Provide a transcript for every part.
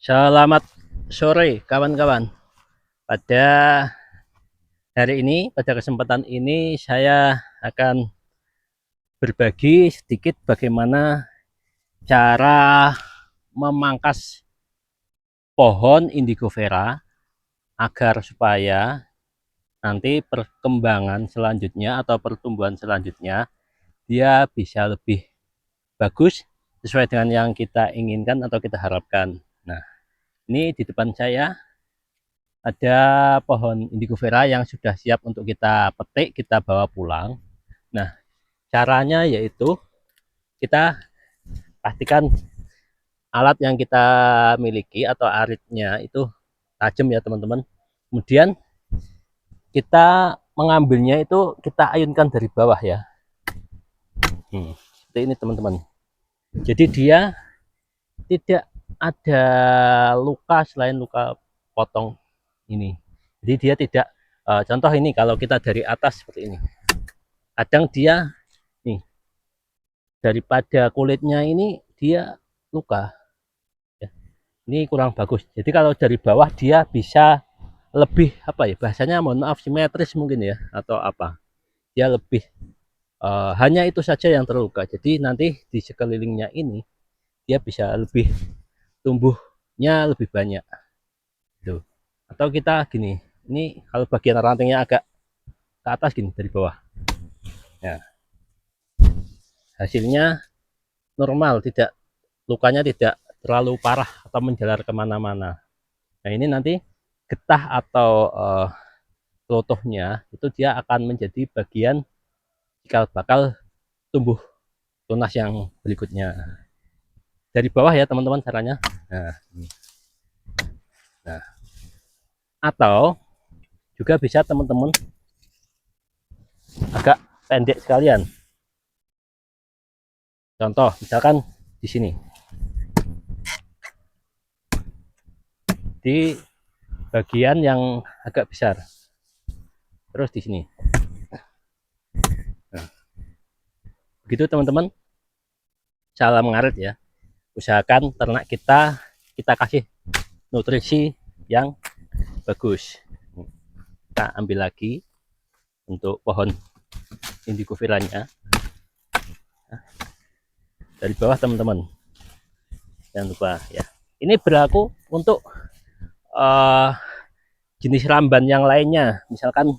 Selamat sore kawan-kawan. Pada hari ini, pada kesempatan ini saya akan berbagi sedikit bagaimana cara memangkas pohon indigo vera agar supaya nanti perkembangan selanjutnya atau pertumbuhan selanjutnya dia bisa lebih bagus sesuai dengan yang kita inginkan atau kita harapkan. Nah, ini di depan saya ada pohon indigo vera yang sudah siap untuk kita petik, kita bawa pulang. Nah, caranya yaitu kita pastikan alat yang kita miliki atau aritnya itu tajam ya teman-teman. Kemudian kita mengambilnya itu kita ayunkan dari bawah ya. Seperti ini teman-teman. Jadi dia tidak ada luka selain luka potong ini. Jadi dia tidak contoh ini kalau kita dari atas seperti ini. Kadang dia nih daripada kulitnya ini dia luka ya. Ini kurang bagus. Jadi kalau dari bawah dia bisa lebih apa ya bahasanya, mohon maaf, simetris mungkin ya atau apa, dia lebih hanya itu saja yang terluka. Jadi nanti di sekelilingnya ini dia bisa lebih tumbuhnya lebih banyak tuh. Atau kita gini, ini kalau bagian rantingnya agak ke atas gini dari bawah ya, hasilnya normal, tidak lukanya tidak terlalu parah atau menjalar kemana-mana. Nah ini nanti getah atau telutuhnya itu dia akan menjadi bagian cikal bakal tumbuh tunas yang berikutnya. Dari bawah ya teman-teman caranya. Nah, nah, atau juga bisa teman-teman agak pendek sekalian. Contoh misalkan di sini, di bagian yang agak besar, terus di sini. Nah, begitu teman-teman cara mengarit ya. Usahakan ternak kita kasih nutrisi yang bagus. Kita ambil lagi untuk pohon indigo veranya dari bawah teman-teman, jangan lupa ya. Ini berlaku untuk uh, jenis ramban yang lainnya, misalkan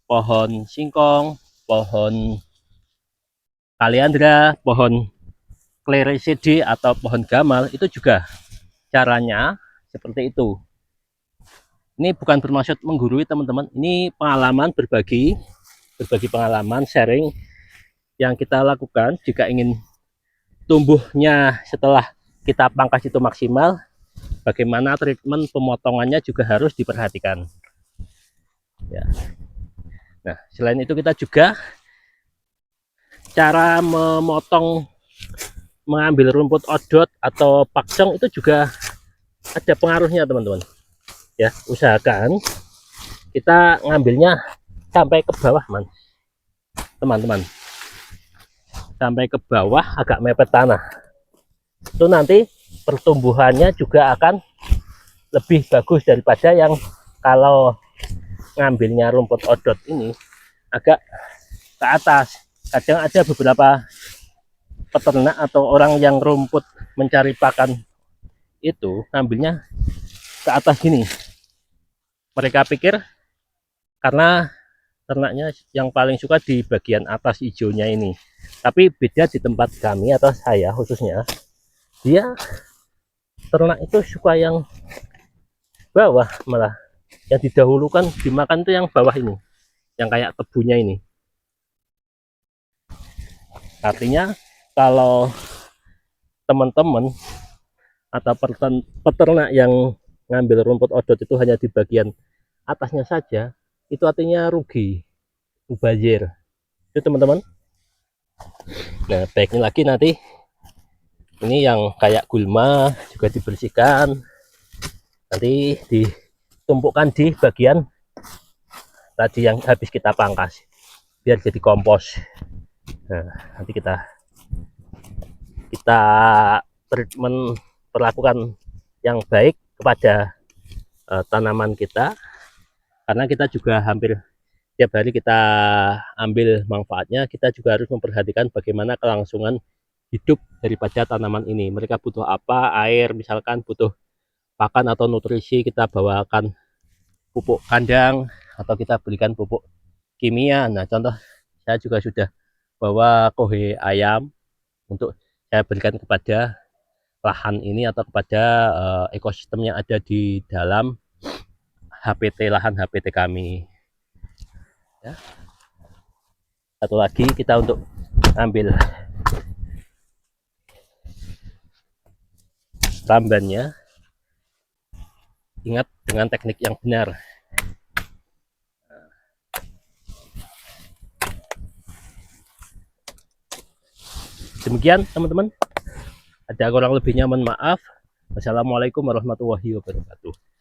pohon singkong, pohon kaliandra, pohon clericide atau pohon gamal, itu juga caranya seperti itu. Ini bukan bermaksud menggurui teman-teman, ini pengalaman, berbagi pengalaman, sharing yang kita lakukan. Jika ingin tumbuhnya setelah kita pangkas itu maksimal, bagaimana treatment pemotongannya juga harus diperhatikan ya. Nah selain itu kita juga cara memotong, mengambil rumput odot atau paksong itu juga ada pengaruhnya teman-teman ya. Usahakan kita ngambilnya sampai ke bawah teman-teman, sampai ke bawah agak mepet tanah, itu nanti pertumbuhannya juga akan lebih bagus daripada yang kalau ngambilnya rumput odot ini agak ke atas. Kadang ada beberapa peternak atau orang yang rumput mencari pakan itu ngambilnya ke atas gini. Mereka pikir karena ternaknya yang paling suka di bagian atas hijaunya ini, tapi beda di tempat kami atau saya khususnya, dia ternak itu suka yang bawah, malah yang didahulukan dimakan itu yang bawah ini, yang kayak tebunya ini. Artinya kalau teman-teman atau peternak yang ngambil rumput odot itu hanya di bagian atasnya saja, itu artinya rugi, mubazir itu teman-teman. Nah baiknya lagi nanti ini yang kayak gulma juga dibersihkan, nanti ditumpukan di bagian tadi yang habis kita pangkas biar jadi kompos. Nah nanti kita treatment, perlakukan yang baik kepada tanaman kita, karena kita juga hampir tiap hari kita ambil manfaatnya. Kita juga harus memperhatikan bagaimana kelangsungan hidup daripada tanaman ini. Mereka butuh apa, air, misalkan butuh pakan atau nutrisi, kita bawakan pupuk kandang atau kita berikan pupuk kimia. Nah, contoh saya juga sudah bawa kohe ayam untuk saya berikan kepada lahan ini atau kepada ekosistem yang ada di dalam HPT, lahan HPT kami. Ya. Satu lagi kita untuk ambil rambannya, ingat dengan teknik yang benar. Demikian teman-teman, ada kurang lebihnya mohon maaf. Wassalamualaikum warahmatullahi wabarakatuh.